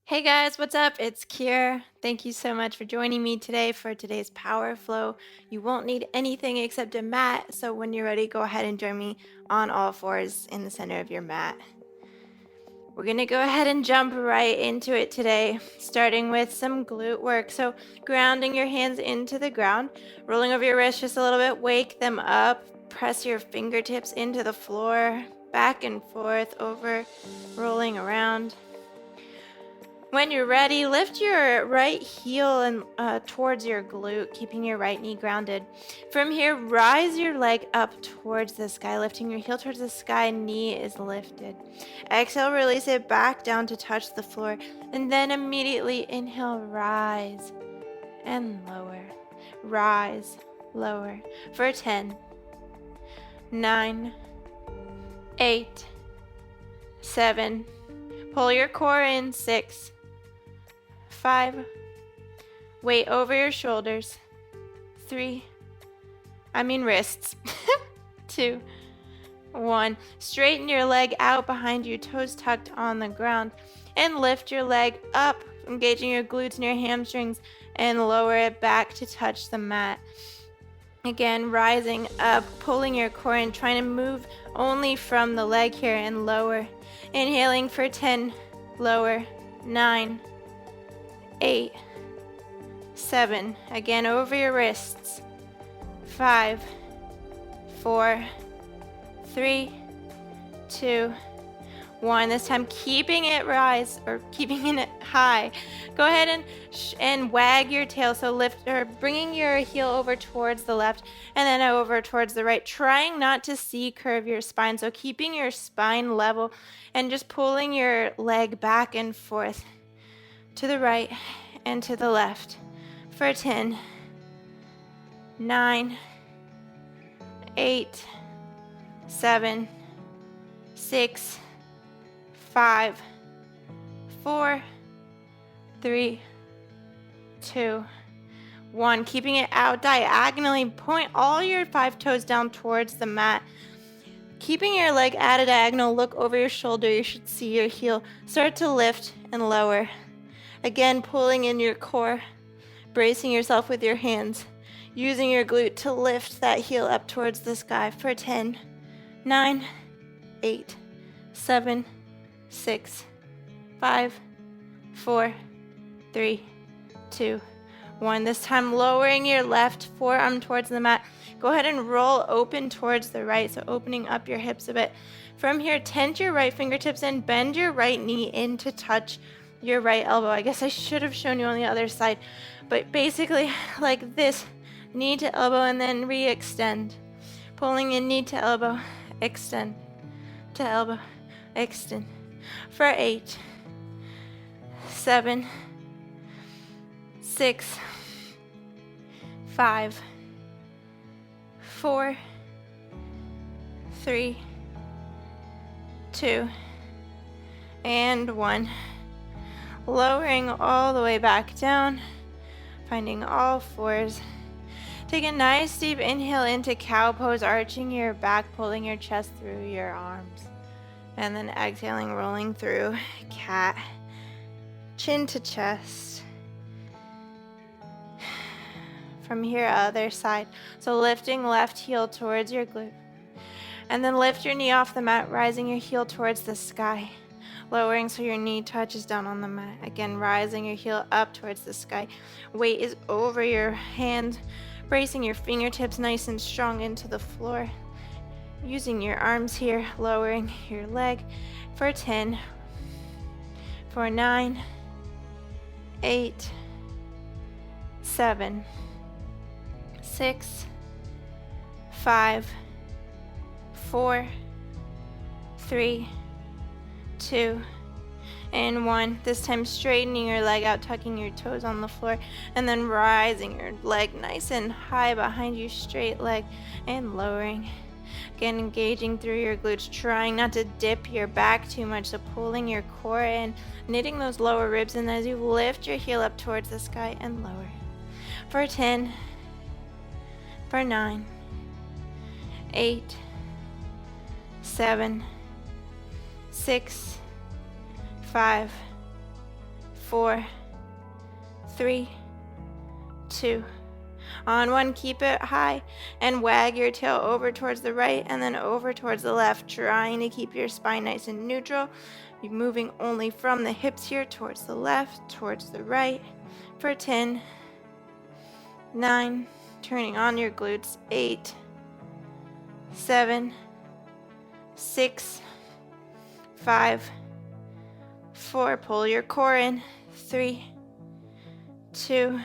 Hey guys, what's up? It's Kier. Thank you so much for joining me today for today's power flow. You won't need anything except a mat, so when you're ready, go ahead and join me on all fours in the center of your mat. We're going to go ahead and jump right into it today, starting with some glute work. So, grounding your hands into the ground, rolling over your wrists just a little bit, wake them up, press your fingertips into the floor, back and forth, over, rolling around. When you're ready, lift your right heel and towards your glute, keeping your right knee grounded. From here, rise your leg up towards the sky, lifting your heel towards the sky, knee is lifted. Exhale, release it back down to touch the floor, and then immediately inhale, rise and lower. Rise, lower for 10, 9, 8, 7. Pull your core in, 6, 5. Weight over your shoulders. 3. Wrists. 2. 1. Straighten your leg out behind you, toes tucked on the ground, and lift your leg up, engaging your glutes and your hamstrings, and lower it back to touch the mat. Again, rising up, pulling your core in, trying to move only from the leg here and lower. Inhaling for 10, lower, 9, 8, 7. Again, over your wrists. 5, 4, 3, 2, 1. This time, keeping it high. Go ahead and wag your tail. So bringing your heel over towards the left and then over towards the right. Trying not to C-curve your spine. So keeping your spine level and just pulling your leg back and forth to the right and to the left for 10, 9, 8, 7, 6, 5, 4, 3, 2, 1. Keeping it out diagonally, point all your 5 toes down towards the mat. Keeping your leg at a diagonal, look over your shoulder. You should see your heel start to lift and lower. Again, pulling in your core, bracing yourself with your hands, using your glute to lift that heel up towards the sky for 10, 9, 8, 7, 6, 5, 4, 3, 2, 1. This time, lowering your left forearm towards the mat. Go ahead and roll open towards the right, so opening up your hips a bit. From here, tent your right fingertips and bend your right knee in to touch your right elbow. I guess I should have shown you on the other side, but basically like this, knee to elbow and then re-extend. Pulling in knee to elbow, extend, to elbow, extend. For 8, 7, 6, 5, 4, 3, 2, and 1. Lowering all the way back down, finding all fours. Take a nice deep inhale into cow pose, arching your back, pulling your chest through your arms. And then exhaling, rolling through cat, chin to chest. From here, other side. So lifting left heel towards your glute. And then lift your knee off the mat, rising your heel towards the sky. Lowering so your knee touches down on the mat. Again, rising your heel up towards the sky. Weight is over your hand, bracing your fingertips nice and strong into the floor. Using your arms here, lowering your leg for 10, for 9, 8, 7, 6, 5, 4, 3, 2, and 1. This time straightening your leg out, tucking your toes on the floor, and then rising your leg nice and high behind you, straight leg, and lowering. Again, engaging through your glutes, trying not to dip your back too much, so pulling your core in, knitting those lower ribs, and as you lift your heel up towards the sky and lower. For 10, for 9, 8, 7, 6, 5, 4, 3, 2. On 1, keep it high and wag your tail over towards the right and then over towards the left, trying to keep your spine nice and neutral. You're moving only from the hips here towards the left, towards the right for 10, 9, turning on your glutes, 8, 7, 6, 5, 4, pull your core in, 3, 2,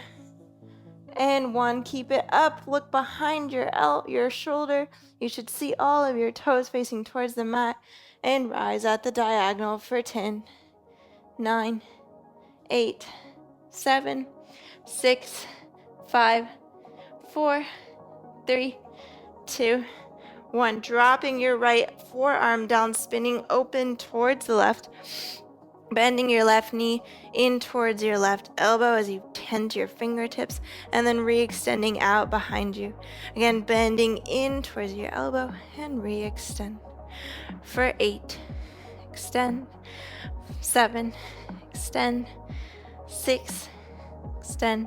and 1. Keep it up. Look behind your shoulder. You should see all of your toes facing towards the mat. And rise at the diagonal for 10, 9, 8, 7, 6, 5, 4, 3, 2, 1. Dropping your right forearm down, spinning open towards the left. Bending your left knee in towards your left elbow as you tend to your fingertips, and then re-extending out behind you. Again, bending in towards your elbow and re-extend. For 8, extend. 7, extend. 6, extend.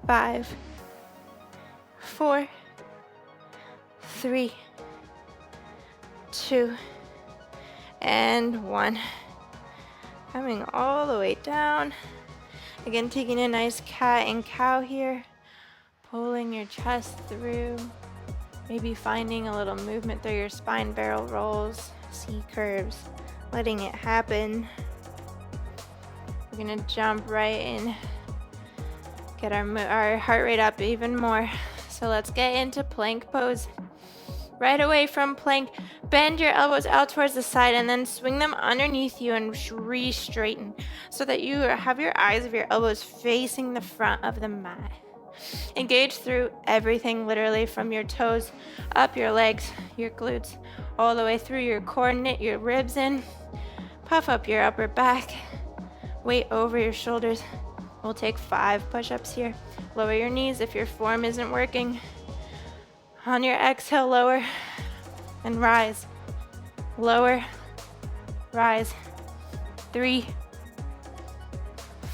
5, 4, 3, 2, and 1. Coming all the way down. Again, taking a nice cat and cow here. Pulling your chest through. Maybe finding a little movement through your spine, barrel rolls, C curves. Letting it happen. We're gonna jump right in. Get our heart rate up even more. So let's get into plank pose. Right away from plank, bend your elbows out towards the side and then swing them underneath you and re-straighten so that you have your eyes of your elbows facing the front of the mat. Engage through everything, literally from your toes, up your legs, your glutes, all the way through your core. Knit your ribs in, puff up your upper back, weight over your shoulders. We'll take 5 push-ups here. Lower your knees if your form isn't working. On your exhale, lower and rise. Lower, rise. 3,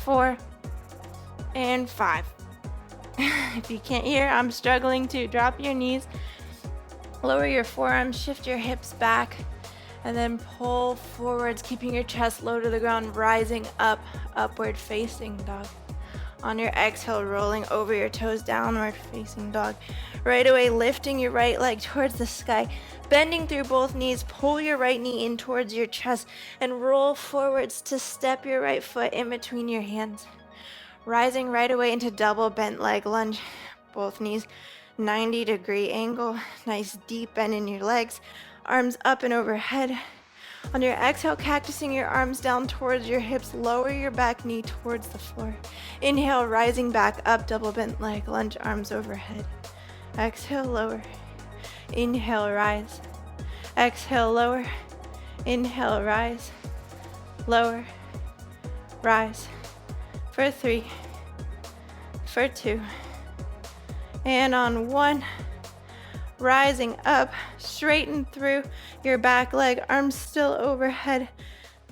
4, and 5. If you can't hear, I'm struggling to drop your knees. Lower your forearms, shift your hips back, and then pull forwards, keeping your chest low to the ground, rising up, upward facing dog. On your exhale, rolling over your toes, downward facing dog. Right away, lifting your right leg towards the sky, bending through both knees, pull your right knee in towards your chest, and roll forwards to step your right foot in between your hands. Rising right away into double bent leg lunge, both knees 90-degree angle, nice deep bend in your legs, arms up and overhead. On your exhale, cactusing your arms down towards your hips, lower your back knee towards the floor. Inhale, rising back up, double bent leg lunge, arms overhead. Exhale, lower. Inhale, rise. Exhale, lower. Inhale, rise. Lower. Rise. For 3. For 2. And on 1. Rising up, straighten through your back leg, arms still overhead.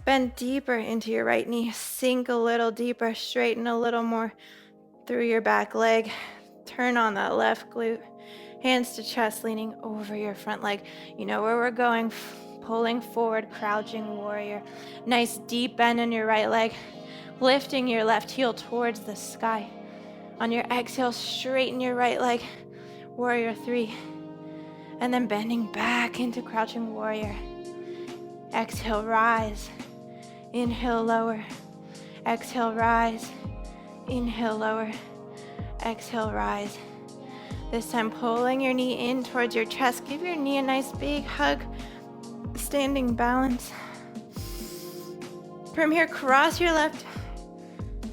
Bend deeper into your right knee, sink a little deeper, straighten a little more through your back leg. Turn on that left glute, hands to chest, leaning over your front leg. You know where we're going, pulling forward, crouching warrior. Nice deep bend in your right leg, lifting your left heel towards the sky. On your exhale, straighten your right leg, warrior 3. And then bending back into crouching warrior. Exhale, rise. Inhale, lower. Exhale, rise. Inhale, lower. Exhale, rise. This time, pulling your knee in towards your chest. Give your knee a nice big hug. Standing balance. From here, cross your left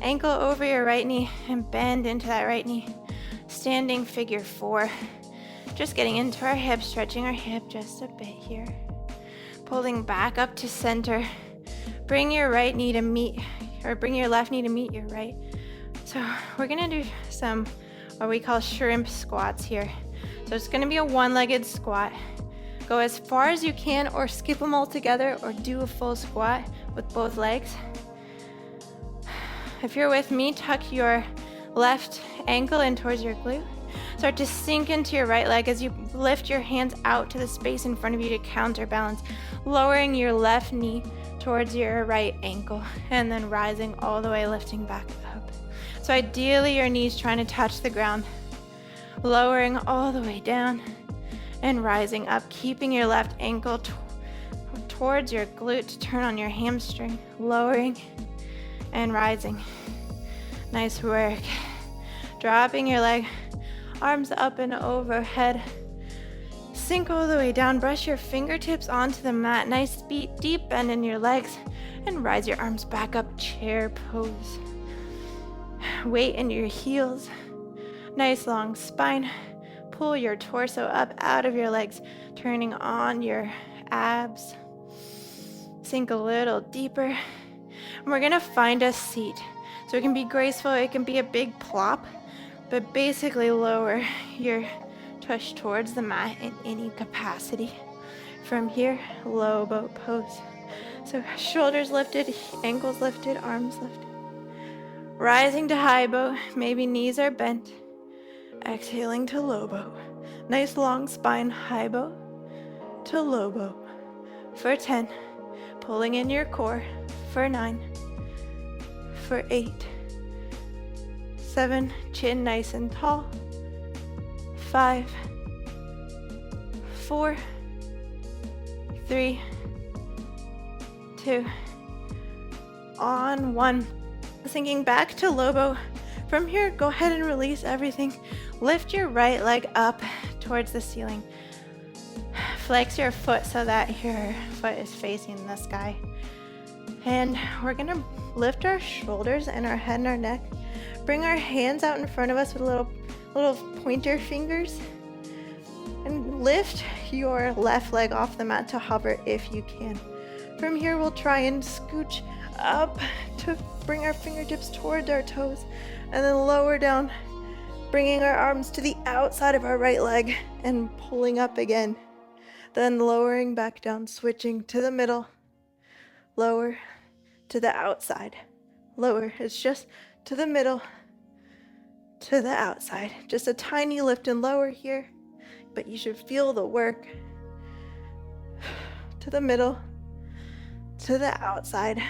ankle over your right knee and bend into that right knee. Standing figure 4. Just getting into our hips, stretching our hip just a bit here. Pulling back up to center. Bring your right knee to meet, or bring your left knee to meet your right. So we're gonna do some what we call shrimp squats here. So it's gonna be a one-legged squat. Go as far as you can or skip them all together or do a full squat with both legs. If you're with me, tuck your left ankle in towards your glute. Start to sink into your right leg as you lift your hands out to the space in front of you to counterbalance, lowering your left knee towards your right ankle, and then rising all the way, lifting back up. So ideally, your knees trying to touch the ground, lowering all the way down and rising up, keeping your left ankle towards your glute to turn on your hamstring, lowering and rising. Nice work. Dropping your leg, arms up and overhead. Sink all the way down. Brush your fingertips onto the mat. Nice deep bend in your legs. And rise your arms back up, chair pose. Weight in your heels. Nice long spine. Pull your torso up out of your legs, turning on your abs. Sink a little deeper. And we're gonna find a seat. So it can be graceful, it can be a big plop, but basically lower your tush towards the mat in any capacity. From here, low boat pose. So shoulders lifted, ankles lifted, arms lifted. Rising to high boat, maybe knees are bent. Exhaling to low boat. Nice long spine, high boat to low boat. For 10, pulling in your core. For 9, for 8, 7, chin nice and tall. 5, 4, 3, 2, on 1. Sinking back to low boat. From here, go ahead and release everything. Lift your right leg up towards the ceiling. Flex your foot so that your foot is facing the sky. And we're gonna lift our shoulders and our head and our neck. Bring our hands out in front of us with little pointer fingers. And lift your left leg off the mat to hover if you can. From here, we'll try and scooch up to bring our fingertips towards our toes. And then lower down, bringing our arms to the outside of our right leg and pulling up again. Then lowering back down, switching to the middle. Lower to the outside. Lower. It's just to the middle, to the outside. Just a tiny lift and lower here, but you should feel the work. To the middle, to the outside.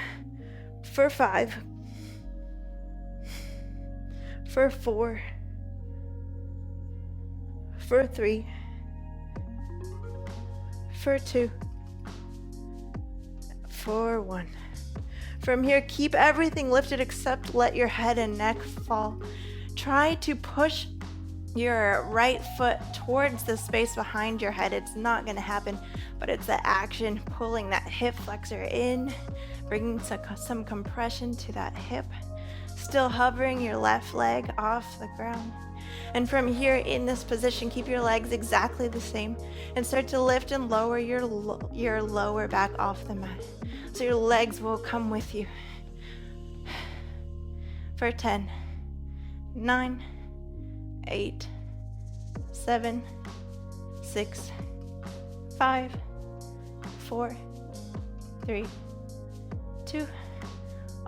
For 5. For 4. For 3. For 2. For 1. From here, keep everything lifted except let your head and neck fall. Try to push your right foot towards the space behind your head. It's not going to happen, but it's the action, pulling that hip flexor in, bringing some compression to that hip. Still hovering your left leg off the ground. And from here in this position, keep your legs exactly the same and start to lift and lower your lower back off the mat. So your legs will come with you. For 10, 9, 8, 7, 6, 5, 4, 3, 2,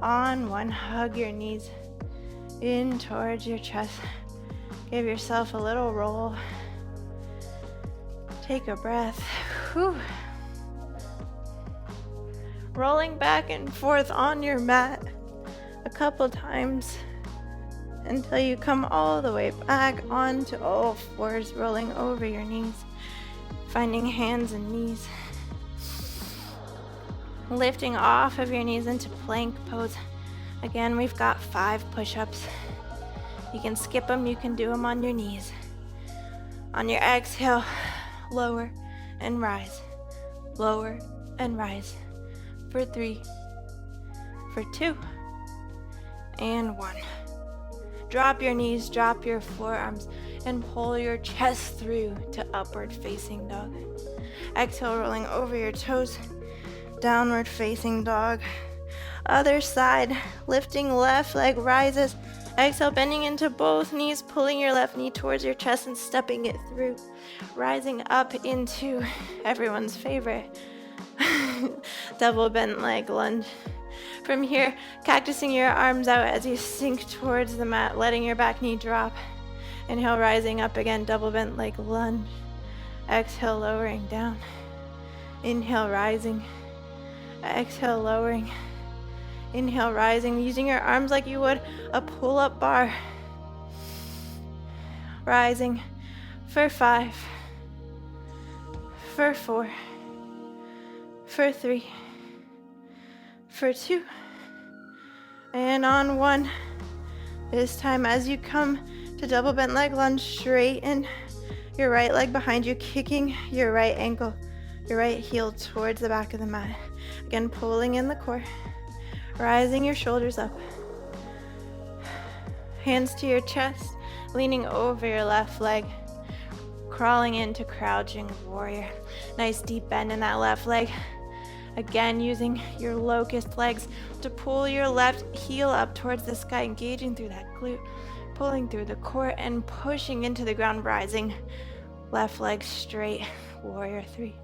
on 1. Hug your knees in towards your chest. Give yourself a little roll. Take a breath. Whew. Rolling back and forth on your mat a couple times until you come all the way back onto all fours, rolling over your knees, finding hands and knees. Lifting off of your knees into plank pose. Again, we've got 5 push-ups. You can skip them, you can do them on your knees. On your exhale, lower and rise. Lower and rise. For 3, for 2, and 1. Drop your knees, drop your forearms, and pull your chest through to upward facing dog. Exhale, rolling over your toes. Downward facing dog. Other side, lifting left leg rises. Exhale, bending into both knees, pulling your left knee towards your chest and stepping it through. Rising up into everyone's favorite double bent leg lunge. From here, cactusing your arms out as you sink towards the mat, letting your back knee drop. Inhale, rising up again, double bent leg lunge. Exhale, lowering down. Inhale, rising. Exhale, lowering. Inhale, rising, using your arms like you would a pull-up bar. Rising for 5, for 4, for 3, for 2, and on 1. This time as you come to double bent leg lunge, straighten your right leg behind you, kicking your right ankle, your right heel towards the back of the mat. Again, pulling in the core, rising your shoulders up. Hands to your chest, leaning over your left leg, crawling into crouching warrior. Nice deep bend in that left leg. Again, using your locust legs to pull your left heel up towards the sky, engaging through that glute, pulling through the core and pushing into the ground, rising. Left leg straight, warrior 3.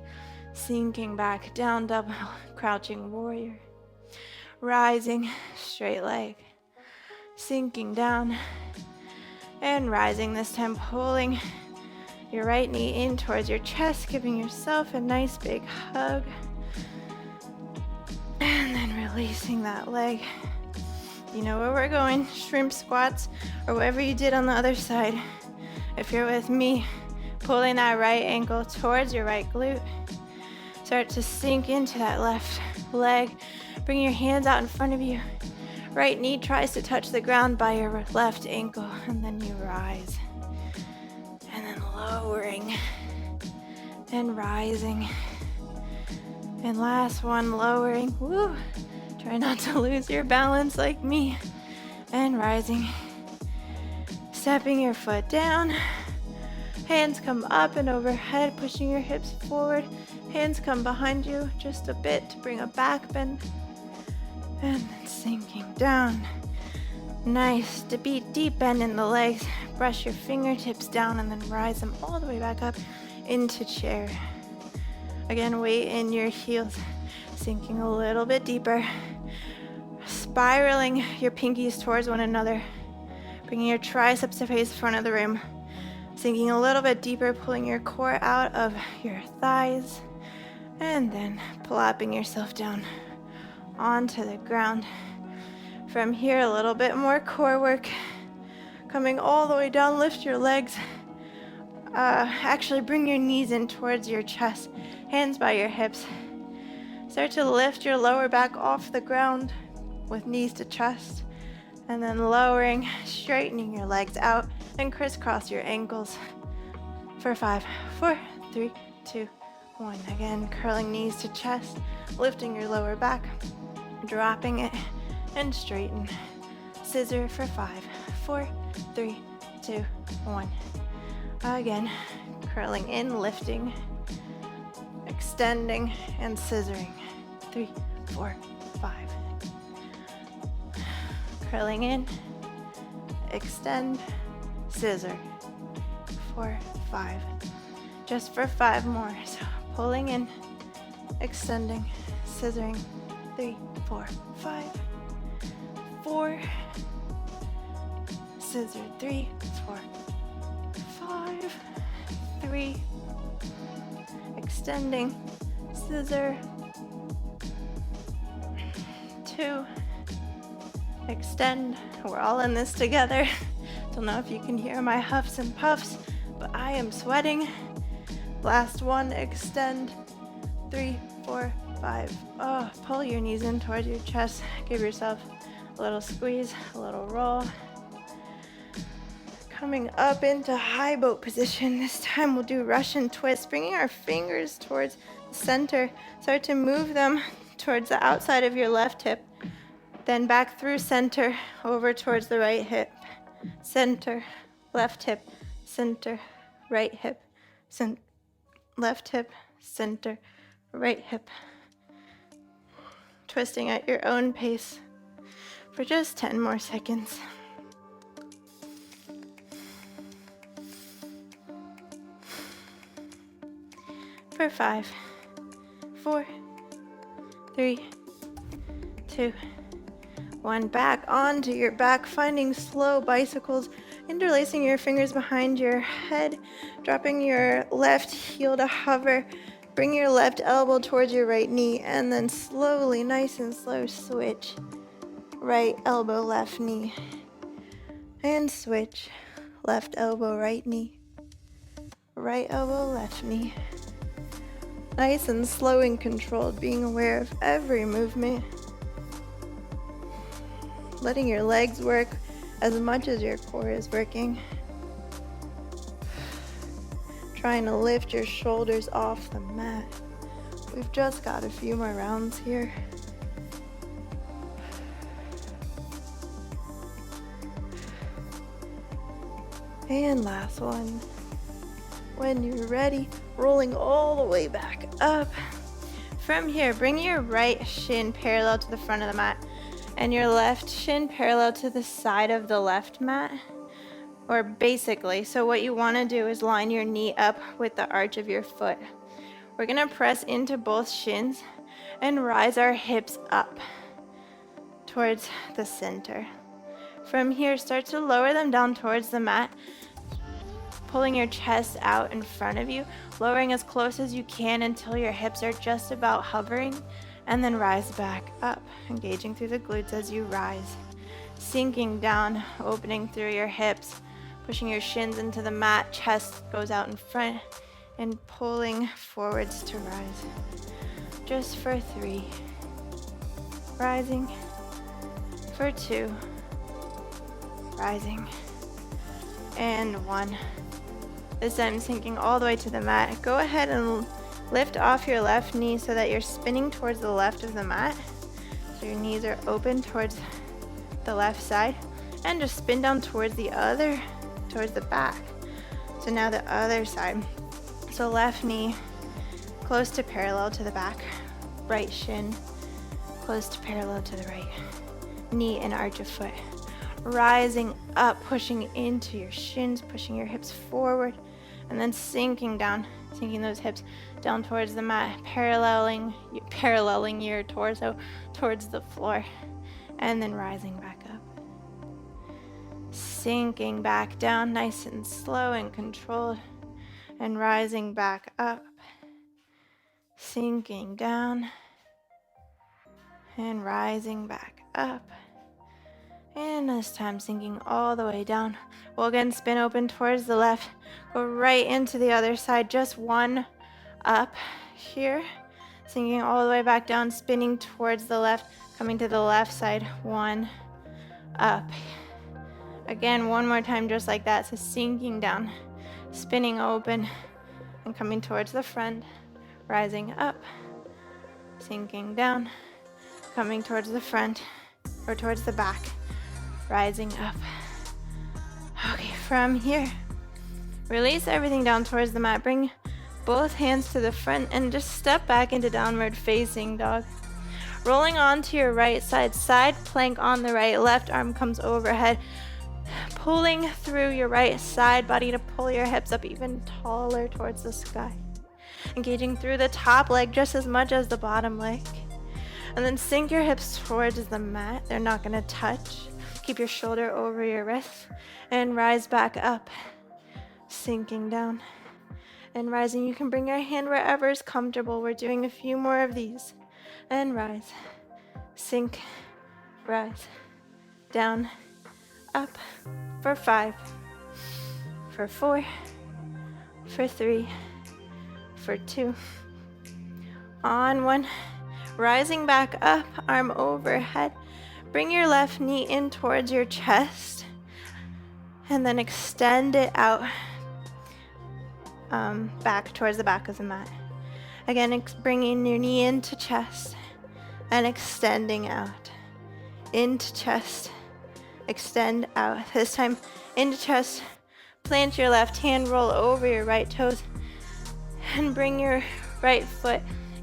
Sinking back down, double, crouching warrior. Rising, straight leg. Sinking down and rising, this time pulling your right knee in towards your chest, giving yourself a nice big hug. And then releasing that leg. You know where we're going, shrimp squats or whatever you did on the other side. If you're with me, pulling that right ankle towards your right glute. Start to sink into that left leg. Bring your hands out in front of you. Right knee tries to touch the ground by your left ankle, and then you rise. And then lowering and rising. And last one, lowering. Woo! Try not to lose your balance like me. And rising. Stepping your foot down. Hands come up and overhead, pushing your hips forward. Hands come behind you just a bit to bring a back bend. And then sinking down. Nice. To be deep bend in the legs. Brush your fingertips down and then rise them all the way back up into chair. Again, weight in your heels. Sinking a little bit deeper. Spiraling your pinkies towards one another. Bringing your triceps to face the front of the room. Sinking a little bit deeper, pulling your core out of your thighs. And then plopping yourself down onto the ground. From here, a little bit more core work. Coming all the way down, lift your legs. Actually, bring your knees in towards your chest. Hands by your hips. Start to lift your lower back off the ground with knees to chest. And then lowering, straightening your legs out and crisscross your ankles. For 5, 4, 3, 2, 1. Again, curling knees to chest, lifting your lower back, dropping it, and straighten. Scissor for 5, 4, 3, 2, 1. Again, curling in, lifting, extending, and scissoring. 3, 4, 5. Curling in, extend, scissor. 4, 5. Just for 5 more. So pulling in, extending, scissoring. 3, 4, 5. 4. Scissor. 3, 4, 5. 3. Extending, scissor. 2. Extend. We're all in this together. Don't know if you can hear my huffs and puffs, but I am sweating. Last one, extend. 3, 4, 5. Oh, pull your knees in towards your chest. Give yourself a little squeeze, a little roll. Coming up into high boat position. This time we'll do Russian twist, bringing our fingers towards the center. Start to move them towards the outside of your left hip. Then back through center, over towards the right hip. Center, left hip, center, right hip, left hip, center, right hip. Twisting at your own pace for just 10 more seconds. For 5, 4, 3, 2, one, back onto your back, finding slow bicycles, interlacing your fingers behind your head, dropping your left heel to hover, bring your left elbow towards your right knee, and then slowly, nice and slow, switch. Right elbow, left knee, and switch. Left elbow, right knee, right elbow, left knee. Nice and slow and controlled, being aware of every movement. Letting your legs work as much as your core is working. Trying to lift your shoulders off the mat. We've just got a few more rounds here. And last one. When you're ready, rolling all the way back up. From here, bring your right shin parallel to the front of the mat and your left shin parallel to the side of the left mat, or basically. So what you want to do is line your knee up with the arch of your foot. We're going to press into both shins and rise our hips up towards the center. From here, start to lower them down towards the mat, pulling your chest out in front of you, lowering as close as you can until your hips are just about hovering, and then rise back up, engaging through the glutes as you rise, sinking down, opening through your hips, pushing your shins into the mat, chest goes out in front, and pulling forwards to rise. Just for 3, rising, for 2, rising, and 1. This time sinking all the way to the mat. Go ahead and lift off your left knee so that you're spinning towards the left of the mat. So your knees are open towards the left side, and just spin down towards the back. So now the other side. So left knee close to parallel to the back, right shin close to parallel to the right, knee and arch of foot. Rising up, pushing into your shins, pushing your hips forward, and then sinking down, sinking those hips down towards the mat, paralleling your torso towards the floor, and then rising back up. Sinking back down, nice and slow and controlled, and rising back up, sinking down, and rising back up. And this time sinking all the way down. We'll again spin open towards the left. Go right into the other side. Just 1 up here. Sinking all the way back down. Spinning towards the left. Coming to the left side. 1 up. Again, one more time just like that. So sinking down. Spinning open. And coming towards the front. Rising up. Sinking down. Coming towards the front. Or towards the back. Rising up. Okay, from here, release everything down towards the mat. Bring both hands to the front and just step back into downward facing dog. Rolling onto your right side, side plank on the right, left arm comes overhead, pulling through your right side body to pull your hips up even taller towards the sky. Engaging through the top leg just as much as the bottom leg. And then sink your hips towards the mat. They're not going to touch. Keep your shoulder over your wrist and rise back up, sinking down and rising. You can bring your hand wherever is comfortable. We're doing a few more of these. And rise, sink, rise, down, up, for 5, for 4, for 3, for 2, on 1, rising back up, arm overhead. Bring your left knee in towards your chest and then extend it out back towards the back of the mat. Again, bringing your knee into chest and extending out. Into chest, extend out. This time into chest, plant your left hand, roll over your right toes, and bring your right foot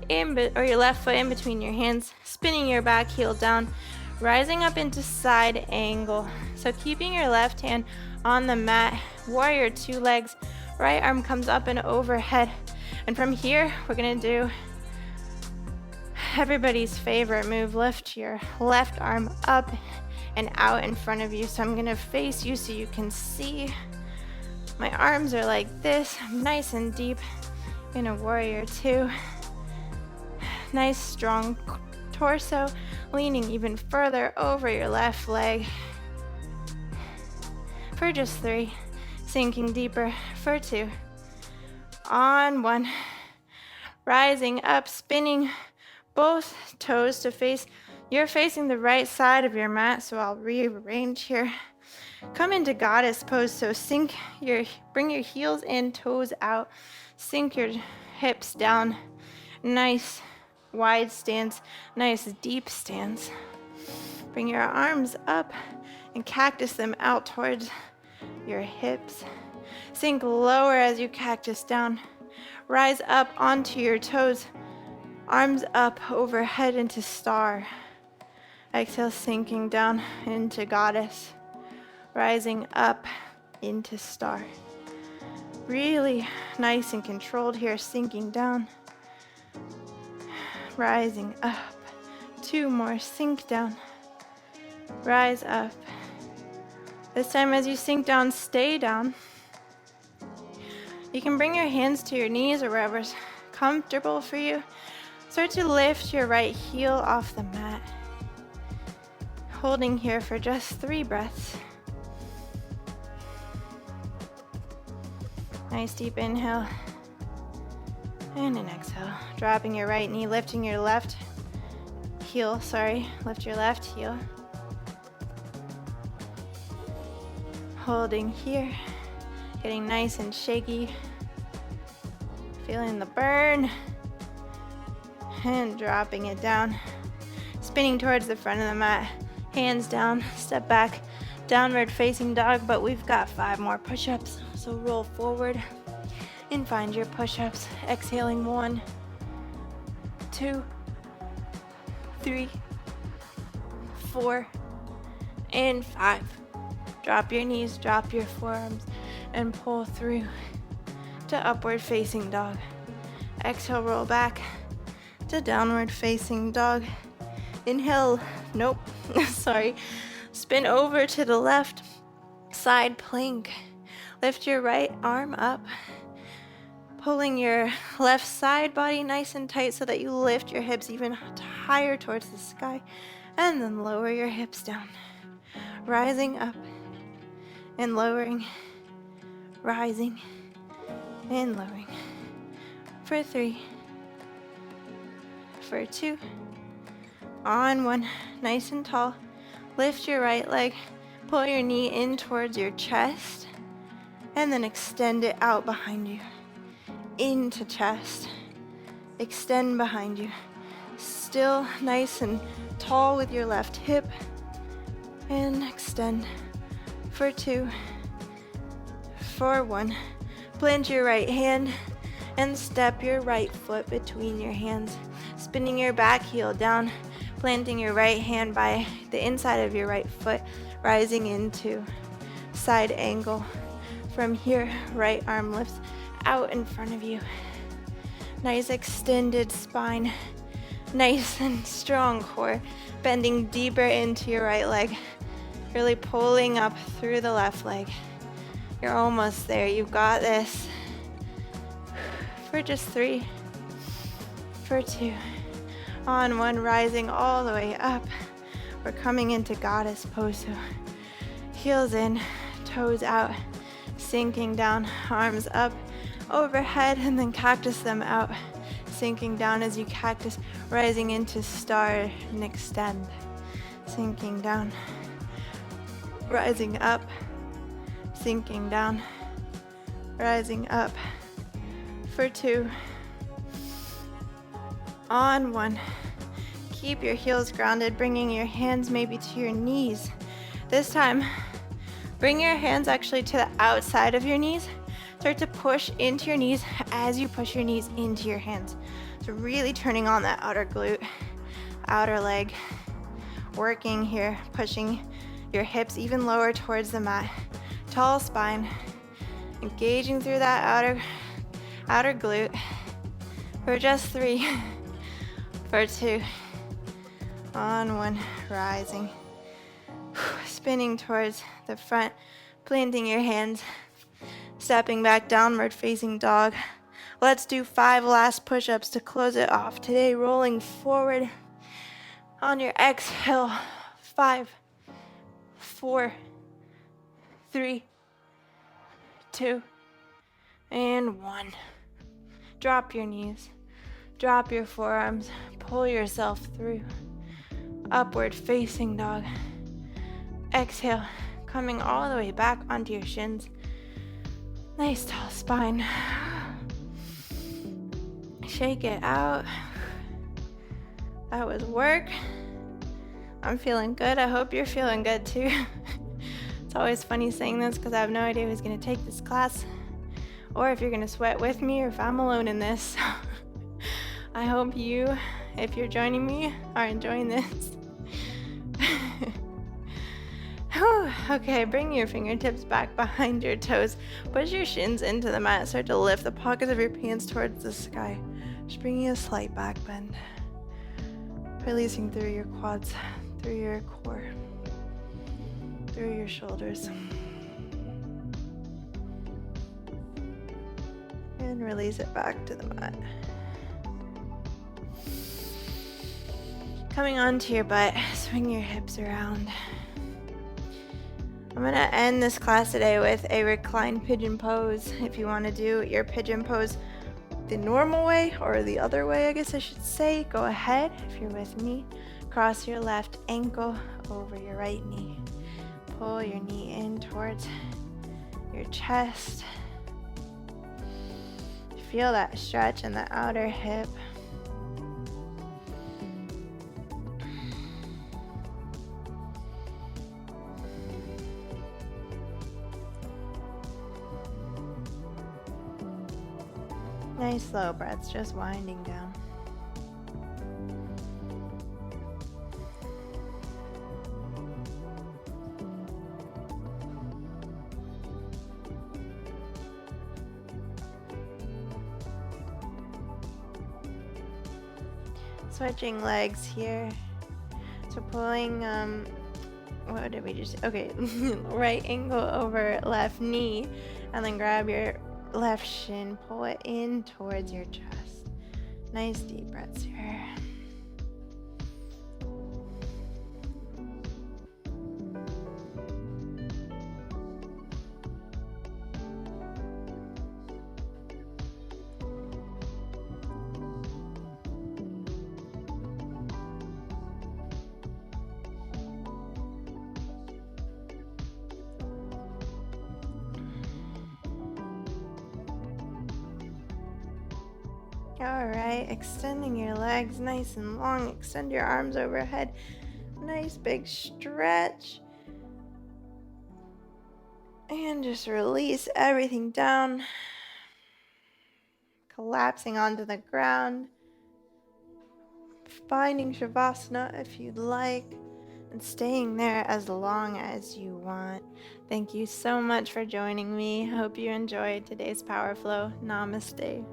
or your left foot in between your hands, spinning your back heel down, rising up into side angle. So keeping your left hand on the mat, warrior 2 legs, right arm comes up and overhead. And from here, we're gonna do everybody's favorite move, lift your left arm up and out in front of you. So I'm gonna face you so you can see. My arms are like this, nice and deep in a warrior two. Nice strong torso, leaning even further over your left leg. For just 3, sinking deeper for 2. On 1, rising up, spinning both toes to face. You're facing the right side of your mat, so I'll rearrange here. Come into goddess pose, so bring your heels in, toes out, sink your hips down. Nice wide stance, nice deep stance. Bring your arms up and cactus them out towards your hips. Sink lower as you cactus down. Rise up onto your toes. Arms up overhead into star. Exhale, sinking down into goddess. Rising up into star. Really nice and controlled here, sinking down. Rising up. 2 more, sink down. Rise up. This time as you sink down, stay down. You can bring your hands to your knees or wherever's comfortable for you. Start to lift your right heel off the mat. Holding here for just 3 breaths. Nice deep inhale. And an exhale. Dropping your right knee, lifting your left heel, lift your left heel. Holding here, getting nice and shaky. Feeling the burn. And dropping it down. Spinning towards the front of the mat. Hands down, step back, downward facing dog, but we've got 5 more push-ups. So roll forward and find your push-ups. Exhaling 1, 2, 3, 4, and 5. Drop your knees, drop your forearms, and pull through to upward facing dog. Exhale, roll back to downward facing dog. Inhale, spin over to the left, side plank. Lift your right arm up, pulling your left side body nice and tight so that you lift your hips even higher towards the sky, and then lower your hips down. Rising up and lowering, rising and lowering. For 3, for 2, on 1, nice and tall. Lift your right leg, pull your knee in towards your chest, and then extend it out behind you, into chest. Extend behind you. Still nice and tall with your left hip, and extend. For 2, for 1. Plant your right hand and step your right foot between your hands, spinning your back heel down, planting your right hand by the inside of your right foot, rising into side angle. From here, right arm lifts out in front of you. Nice extended spine, nice and strong core, bending deeper into your right leg, really pulling up through the left leg. You're almost there, you've got this. For just 3, for 2, on 1, rising all the way up. We're coming into goddess pose, so heels in, toes out, sinking down, arms up, overhead, and then cactus them out, sinking down as you cactus, rising into star and extend, sinking down, rising up, sinking down, rising up. For 2, on 1. Keep your heels grounded, bringing your hands maybe to your knees. This time, bring your hands actually to the outside of your knees. Start to push into your knees as you push your knees into your hands. So really turning on that outer glute, outer leg, working here, pushing your hips even lower towards the mat. Tall spine, engaging through that outer glute. For just 3, for 2, on 1, rising, spinning towards the front, planting your hands, stepping back, downward facing dog. Let's do 5 last push-ups to close it off today, rolling forward on your exhale. 5, 4, 3, 2, and 1. Drop your knees, drop your forearms, pull yourself through. Upward facing dog. Exhale, coming all the way back onto your shins. Nice tall spine. Shake it out. That was work. I'm feeling good. I hope you're feeling good too. It's always funny saying this because I have no idea who's going to take this class, or if you're going to sweat with me, or if I'm alone in this. I hope you, if you're joining me, are enjoying this. Okay, bring your fingertips back behind your toes. Push your shins into the mat. Start to lift the pockets of your pants towards the sky. Just bringing a slight back bend. Releasing through your quads, through your core, through your shoulders. And release it back to the mat. Coming onto your butt, swing your hips around. I'm going to end this class today with a recline pigeon pose. If you want to do your pigeon pose the normal way, or the other way, I guess I should say, go ahead. If you're with me, cross your left ankle over your right knee. Pull your knee in towards your chest. Feel that stretch in the outer hip. Nice slow breaths, just winding down. Switching legs here. So pulling, what did we just, okay, right ankle over left knee, and then grab your left shin, pull it in towards your chest. Nice deep breaths here. All right, extending your legs nice and long. Extend your arms overhead. Nice big stretch. And just release everything down. Collapsing onto the ground. Finding Shavasana if you'd like. And staying there as long as you want. Thank you so much for joining me. Hope you enjoyed today's Power Flow. Namaste.